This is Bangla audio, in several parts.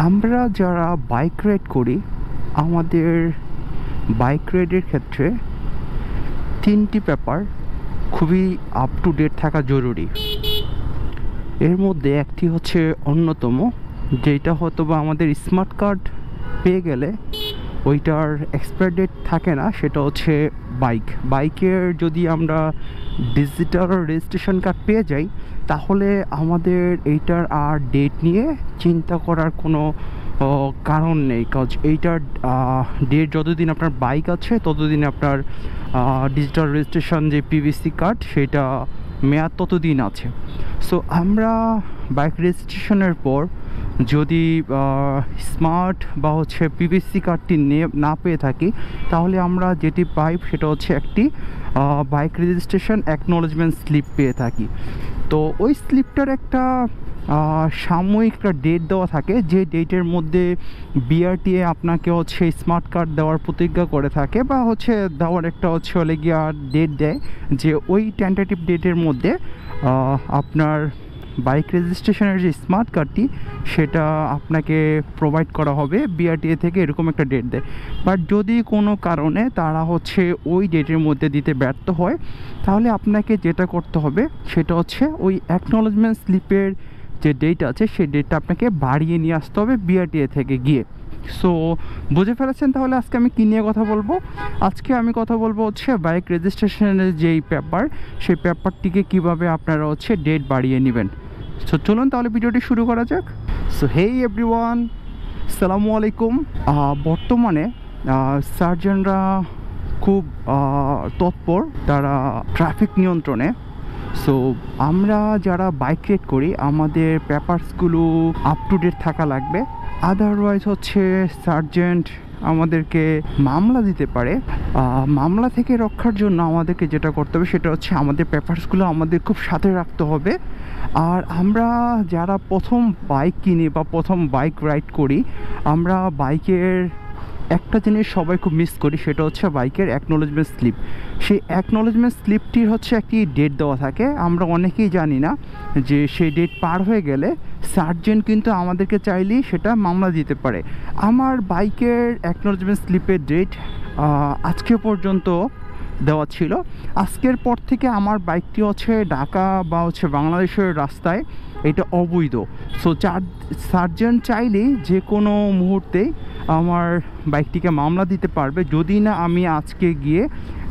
আমরা যারা বাইক রাইড করি আমাদের বাইক রাইডের ক্ষেত্রে তিনটি ব্যাপার খুবই আপ টু ডেট থাকা জরুরি। এর মধ্যে একটি হচ্ছে অন্যতম, যেটা হয়তো বা আমাদের স্মার্ট কার্ড পেয়ে গেলে ওইটার এক্সপায়ার ডেট থাকে না, সেটা হচ্ছে বাইকের যদি আমরা ডিজিটাল রেজিস্ট্রেশন কার্ড পেয়ে যাই তাহলে আমাদের এইটার আর ডেট নিয়ে চিন্তা করার কোনো কারণ নেই। কাজ এইটার ডেট যতদিন আপনার বাইক আছে ততদিন আপনার ডিজিটাল রেজিস্ট্রেশন যে পিভিসি কার্ড সেটা মেয়াদ ততদিন আছে। সো আমরা বাইক রেজিস্ট্রেশনের পর যদি স্মার্ট বা হচ্ছে পিভিসি কার্ডটি না পেয়ে থাকি তাহলে আমরা যেটি পাই সেটা হচ্ছে একটি বাইক রেজিস্ট্রেশন অ্যাকনোলেজমেন্ট স্লিপ পেয়ে থাকি। তো ওই স্লিপটার একটা সাময়িক একটা ডেট দেওয়া থাকে, যে ডেটের মধ্যে বিআরটিএ আপনাকে হচ্ছে স্মার্ট কার্ড দেওয়ার প্রতিজ্ঞা করে থাকে বা হচ্ছে দেওয়ার একটা হচ্ছে হলে গিয়া ডেট দেয় যে ওই টেন্টেটিভ ডেটের মধ্যে আপনার বাইক রেজিস্ট্রেশনের যে স্মার্ট কার্ডটি সেটা আপনাকে প্রোভাইড করা হবে বিআরটিএ থেকে, এরকম একটা ডেট দেয়। বাট যদি কোনো কারণে তারা হচ্ছে ওই ডেটের মধ্যে দিতে ব্যর্থ হয় তাহলে আপনাকে যেটা করতে হবে সেটা হচ্ছে ওই অ্যাকনোলেজমেন্ট স্লিপের যে ডেট আছে সেই ডেটটা আপনাকে বাড়িয়ে নিয়ে আসতে হবে বিআরটিএ থেকে গিয়ে। সো বুঝে ফেলেছেন তাহলে আজকে আমি কী নিয়ে কথা বলবো। আজকে আমি কথা বলবো হচ্ছে বাইক রেজিস্ট্রেশনের যেই পেপার সেই পেপারটিকে কিভাবে আপনারা হচ্ছে ডেট বাড়িয়ে নেবেন। সো চলুন তাহলে ভিডিওটি শুরু করা যাক। সো হেই এভরিওয়ান, আসসালামু আলাইকুম। বর্তমানে সার্জনরা খুব তৎপর তারা ট্রাফিক নিয়ন্ত্রণে। সো আমরা যারা বাইক রাইড করি আমাদের পেপারসগুলো আপ টু ডেট থাকা লাগবে, আদারওয়াইজ হচ্ছে সার্জেন্ট আমাদেরকে মামলা দিতে পারে। মামলা থেকে রক্ষার জন্য আমাদেরকে যেটা করতে হবে সেটা হচ্ছে আমাদের পেপারসগুলো আমাদের খুব সাথে রাখতে হবে। আর আমরা যারা প্রথম বাইক কিনি বা প্রথম বাইক রাইড করি আমরা বাইকের একটা জিনিস সবাই খুব মিস করি, সেটা হচ্ছে বাইকের অ্যাকনোলেজমেন্ট স্লিপ। সেই অ্যাকনোলেজমেন্ট স্লিপটির হচ্ছে একটি ডেট দেওয়া থাকে, আমরা অনেকেই জানি না যে সেই ডেট পার হয়ে গেলে সার্জেন্ট কিন্তু আমাদেরকে চাইলেই সেটা মামলা দিতে পারে। আমার বাইকের অ্যাকনোলেজমেন্ট স্লিপের ডেট আজকে পর্যন্ত দেওয়া ছিল। আজকের পর থেকে আমার বাইকটি হচ্ছে ঢাকা বা হচ্ছে বাংলাদেশের রাস্তায় এটা অবৈধ। সো সার্জেন্ট চাইলেই যে কোনো মুহূর্তেই আমার বাইকটিকে মামলা দিতে পারবে যদি না আমি আজকে গিয়ে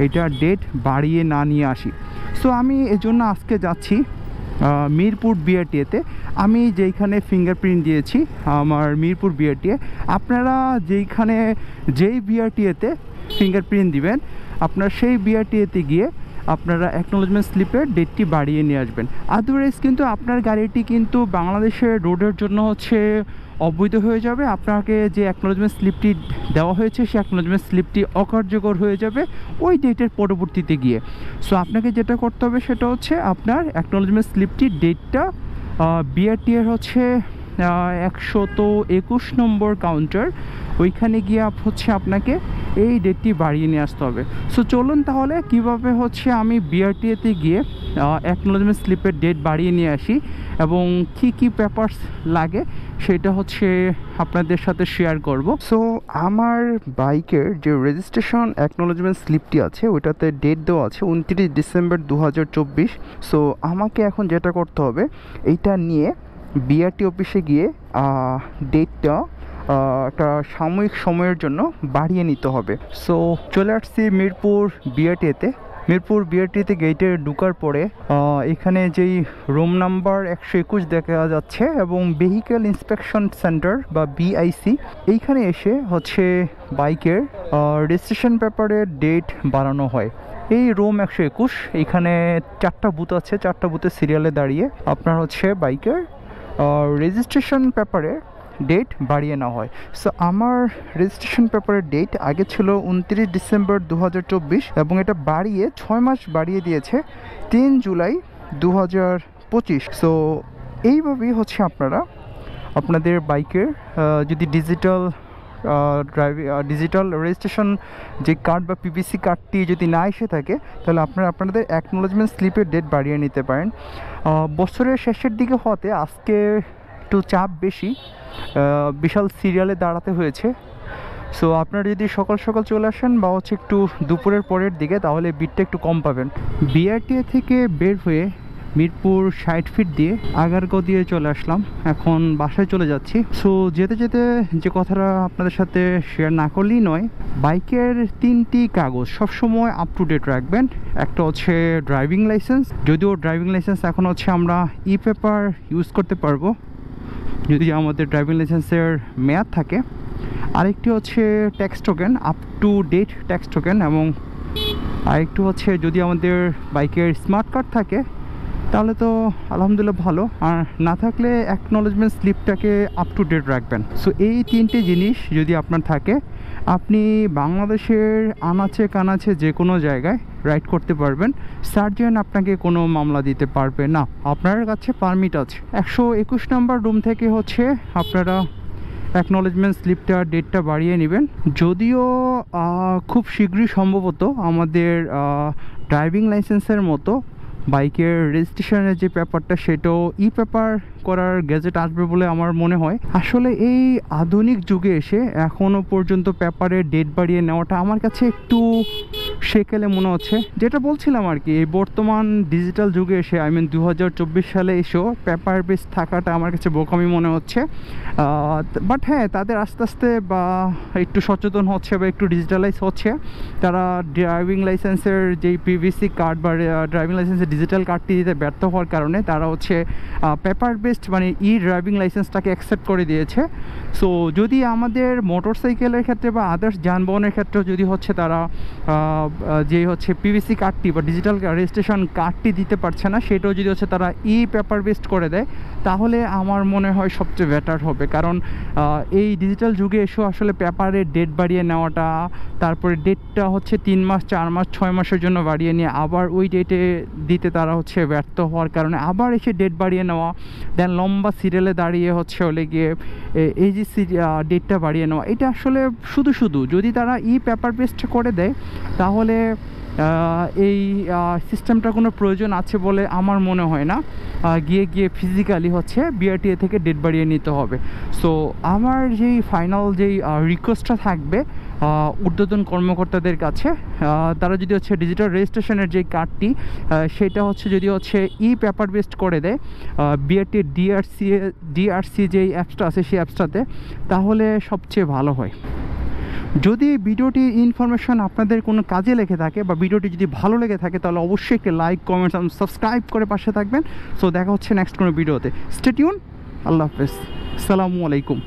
এটা ডেট বাড়িয়ে না নিয়ে আসি। সো আমি এজন্য আজকে যাচ্ছি মিরপুর বিআরটিএতে। আমি যেইখানে ফিঙ্গারপ্রিন্ট দিয়েছি আমার মিরপুর বিআরটিএ, আপনারা যেই বিআরটিএতে ফিঙ্গারপ্রিন্ট দিবেন আপনার সেই বিআরটিএতে গিয়ে আপনারা অ্যাকনোলেজমেন্ট স্লিপের ডেটটি বাড়িয়ে নিয়ে আসবেন। আদারওয়াইজ কিন্তু আপনার গাড়িটি কিন্তু বাংলাদেশের রোডের জন্য হচ্ছে অবৈধ হয়ে যাবে। আপনাকে যে অ্যাকনোলেজমেন্ট স্লিপটি দেওয়া হয়েছে সেই অ্যাকনোলেজমেন্ট স্লিপটি অকার্যকর হয়ে যাবে ওই ডেটের পরবর্তীতে গিয়ে। সো আপনাকে যেটা করতে হবে সেটা হচ্ছে আপনার অ্যাকনোলেজমেন্ট স্লিপটির ডেটটা বিআরটিএর হচ্ছে 121 নম্বর কাউন্টার, ওইখানে গিয়ে হচ্ছে আপনাকে এই ডেটটি বাড়িয়ে নিয়ে আসতে হবে। সো চলুন তাহলে কিভাবে হচ্ছে আমি বিআরটিএতে গিয়ে অ্যাকনোলেজমেন্ট স্লিপের ডেট বাড়িয়ে নিয়ে আসি এবং কি কি পেপারস লাগে সেটা হচ্ছে আপনাদের সাথে শেয়ার করব। সো আমার বাইকের যে রেজিস্ট্রেশন অ্যাকনোলেজমেন্ট স্লিপটি আছে ওইটাতে ডেট দেওয়া আছে 29 ডিসেম্বর 2024। সো আমাকে এখন যেটা করতে হবে এইটা নিয়ে বিআরটি অফিসে গিয়ে ডেটটা একটা সাময়িক সময়ের জন্য বাড়িয়ে নিতে হবে। সো চলে আসছি মিরপুর বিআরটিতে। মিরপুর বিআরটিতে গেটে ঢোকার পরে এখানে যেই রুম নাম্বার 121 দেখা যাচ্ছে এবং ভেহিক্যাল ইন্সপেকশন সেন্টার বা বিআইসি, এইখানে এসে হচ্ছে বাইকের রেজিস্ট্রেশন পেপারের ডেট বাড়ানো হয়। এই রুম 121, এইখানে 4টা বুথ আছে, 4টা বুথের সিরিয়ালে দাঁড়িয়ে আপনার হচ্ছে বাইকের রেজিস্ট্রেশন পেপারে ডেট বাড়িয়ে নেওয়া হয়। সো আমার রেজিস্ট্রেশন পেপারের ডেট আগে ছিল 29 ডিসেম্বর 2024 এবং এটা বাড়িয়ে 6 মাস বাড়িয়ে দিয়েছে 3 জুলাই 2025। সো এইভাবেই হচ্ছে আপনারা আপনাদের বাইকের যদি ডিজিটাল রেজিস্ট্রেশন যে কার্ড বা পিভিসি কার্ডটি যদি না এসে থাকে তাহলে আপনারা আপনাদের অ্যাকনোলেজমেন্ট স্লিপের ডেট বাড়িয়ে নিতে পারেন। বছরের শেষের দিকে হতে আজকে একটু চাপ বেশি, বিশাল সিরিয়ালে দাঁড়াতে হয়েছে। সো আপনারা যদি সকাল সকাল চলে আসেন বা হচ্ছে একটু দুপুরের পরের দিকে, তাহলে বিটটা একটু কম পাবেন। বিআরটিএ থেকে বের হয়ে মিরপুর 60 ফিট দিয়ে আগারগাঁও দিয়ে চলে আসলাম, এখন বাসায় চলে যাচ্ছি। সো যেতে যেতে যে কথাটা আপনাদের সাথে শেয়ার না করলেই নয়, বাইকের 3টি কাগজ সবসময় আপ টু ডেট রাখবেন। একটা হচ্ছে ড্রাইভিং লাইসেন্স, যদিও ড্রাইভিং লাইসেন্স এখন হচ্ছে আমরা ই পেপার ইউজ করতে পারবো যদি আমাদের ড্রাইভিং লাইসেন্সের মেয়াদ থাকে। আরেকটি হচ্ছে tax token, up to date tax token, এবং আরেকটু হচ্ছে যদি আমাদের বাইকের স্মার্ট কার্ড থাকে তাহলে তো আলহামদুলিল্লাহ ভালো, আর না থাকলে অ্যাকনোলেজমেন্ট স্লিপটাকে আপ টু ডেট রাখবেন। সো এই 3টে জিনিস যদি আপনার থাকে, আপনি বাংলাদেশের আনাচে কানাচে যে কোনো জায়গায় রাইড করতে পারবেন। সার্জেন আপনাকে কোনো মামলা দিতে পারবে না, আপনার কাছে পারমিট আছে। 121 নম্বর রুম থেকে হচ্ছে আপনারা অ্যাকনোলেজমেন্ট স্লিপটা ডেটটা বাড়িয়ে নেবেন। যদিও খুব শীঘ্রই সম্ভবত আমাদের ড্রাইভিং লাইসেন্সের মতো বাইকের রেজিস্ট্রেশনের যে পেপারটা সেটাও ই পেপার করার গ্যাজেট আসবে বলে আমার মনে হয়। আসলে এই আধুনিক যুগে এসে এখনও পর্যন্ত পেপারের ডেট বাড়িয়ে নেওয়াটা আমার কাছে একটু সেকেলে মনে হচ্ছে। যেটা বলছিলাম আর কি, এই বর্তমান ডিজিটাল যুগে এসে 2024 সালে এসেও পেপার বেস থাকাটা আমার কাছে বোকামি মনে হচ্ছে। বাট হ্যাঁ, তাদের আস্তে আস্তে বা একটু সচেতন হচ্ছে বা একটু ডিজিটালাইজ হচ্ছে। তারা ড্রাইভিং লাইসেন্সের যেই পিভিসি কার্ড বা ড্রাইভিং লাইসেন্সের ডিজিটাল কার্ডটি দিতে ব্যর্থ হওয়ার কারণে তারা হচ্ছে পেপার বেসড মানে ই ড্রাইভিং লাইসেন্সটাকে অ্যাকসেপ্ট করে দিয়েছে। সো যদি আমাদের মোটর সাইকেলের ক্ষেত্রে বা আদার্স যানবাহনের ক্ষেত্রেও যদি হচ্ছে তারা যে হচ্ছে পিভিসি কার্ডটি বা ডিজিটাল রেজিস্ট্রেশন কার্ডটি দিতে পারছে না, সেটাও যদি হচ্ছে তারা ই পেপার বেসড করে দেয় তাহলে আমার মনে হয় সবচেয়ে বেটার হবে। কারণ এই ডিজিটাল যুগে এসেও আসলে পেপারের ডেট বাড়িয়ে নেওয়াটা, তারপরে ডেটটা হচ্ছে 3 মাস 4 মাস 6 মাসের জন্য বাড়িয়ে নিয়ে আবার ওই ডেটে দিতে তারা হচ্ছে ব্যর্থ হওয়ার কারণে আবার এসে ডেট বাড়িয়ে নেওয়া, দেন লম্বা সিরিয়ালে দাঁড়িয়ে হচ্ছে হলে গিয়ে এই যে ডেটটা বাড়িয়ে নেওয়া, এটা আসলে শুধু যদি তারা ই পেপার বেসড করে দেয় তাহলে এই সিস্টেমটা কোনো প্রয়োজন আছে বলে আমার মনে হয় না। গিয়ে ফিজিক্যালি হচ্ছে বিআরটিএ থেকে ডেট বাড়িয়ে নিতে হবে। সো আমার যেই ফাইনাল যেই রিকোয়েস্টটা থাকবে ঊর্ধ্বতন কর্মকর্তাদের কাছে, তারা যদি হচ্ছে ডিজিটাল রেজিস্ট্রেশনের যে কার্ডটি সেটা হচ্ছে যদি হচ্ছে ই পেপার বেসড করে দেয় বিআরটি ডিআরসি যেই অ্যাপসটা আছে সেই অ্যাপসটাতে, তাহলে সবচেয়ে ভালো হয়। যদি ভিডিওটির ইনফরমেশন আপনাদের কোনো কাজে লেগে থাকে বা ভিডিওটি যদি ভালো লেগে থাকে তাহলে অবশ্যই একটি লাইক, কমেন্টস এবং সাবস্ক্রাইব করে পাশে থাকবেন। সো দেখা হচ্ছে নেক্সট কোনো ভিডিওতে। Stay tune. আল্লাহ হাফেজ। আসসালামু আলাইকুম।